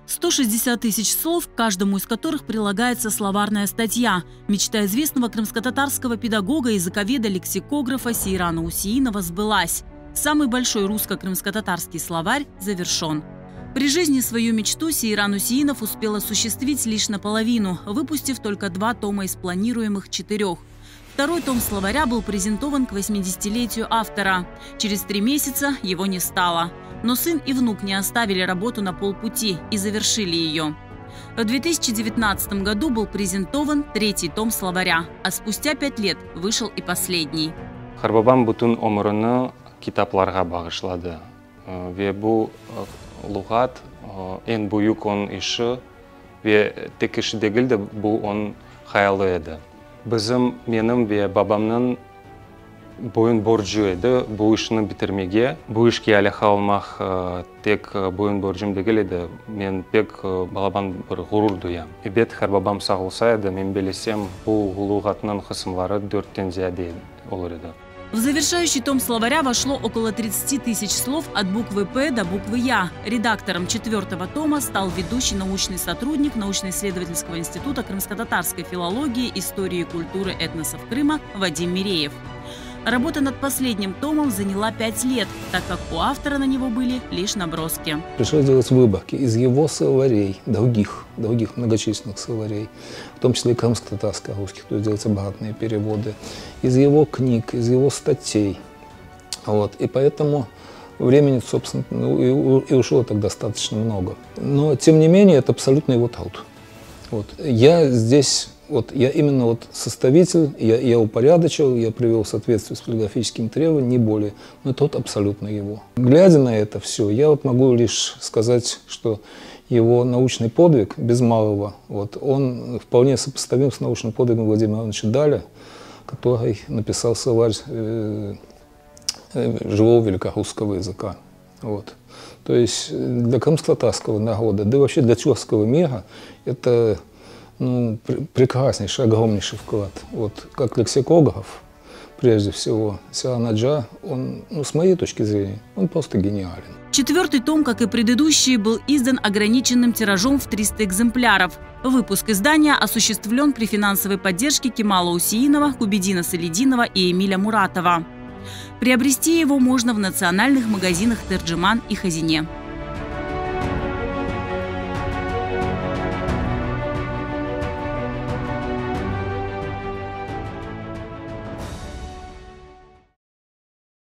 160 тысяч слов, к каждому из которых прилагается словарная статья. Мечта известного крымско-татарского педагога, языковеда, лексикографа Сейрана Усеинова сбылась. Самый большой русско-крымско-татарский словарь завершен. При жизни свою мечту Сейран Усеинов успел осуществить лишь наполовину, выпустив только 2 тома из планируемых 4. Второй том словаря был презентован к 80-летию автора. Через 3 месяца его не стало. Но сын и внук не оставили работу на полпути и завершили ее. В 2019 году был презентован 3-й том словаря, а спустя 5 лет вышел и последний. Харбабам бүтін өміріні китапларға бағышлады. Ве бұл луғат ең бұйық он іші, ве тек іші дегілді бұл он хаялы еді. Менің ве бабамның бойын боржу еді бұл ішіні бітірмеге. Бұл ішке әлі қалмақ тек бойын боржым дегіл еді. Мен пек балабан бір ғұрур дуям. Бет Харбабам сағылса еді, мен белесем бұл луғатының қысымлары 4-тен зияде olur еді. В завершающий том словаря вошло около 30 тысяч слов от буквы «П» до буквы «Я». Редактором 4-го тома стал ведущий научный сотрудник научно-исследовательского института крымско-татарской филологии, истории и культуры этносов Крыма Вадим Миреев. Работа над последним томом заняла 5 лет, так как у автора на него были лишь наброски. Пришлось делать выборки из его словарей, других многочисленных словарей, в том числе и крымско-татарско-русских, то есть делать обратные переводы, из его книг, из его статей. И поэтому времени, собственно, и ушло так достаточно много. Но, тем не менее, это абсолютно его труд. Я здесь... Я именно составитель, я упорядочил, я привел в соответствие с полиграфическими требованиями, не более, но тот абсолютно его. Глядя на это все, я могу лишь сказать, что его научный подвиг, без малого, он вполне сопоставим с научным подвигом Владимира Ивановича Даля, который написал словарь живого великорусского языка. То есть для крымско-татарского народа, да и вообще для тюркского мира, это... прекраснейший, огромнейший вклад. Как лексикограф, прежде всего, Сейран Аджа, он, с моей точки зрения, он просто гениален. 4-й том, как и предыдущие, был издан ограниченным тиражом в 300 экземпляров. Выпуск издания осуществлен при финансовой поддержке Кемала Усеинова, Кубедина Салидинова и Эмиля Муратова. Приобрести его можно в национальных магазинах «Терджиман» и «Хазине».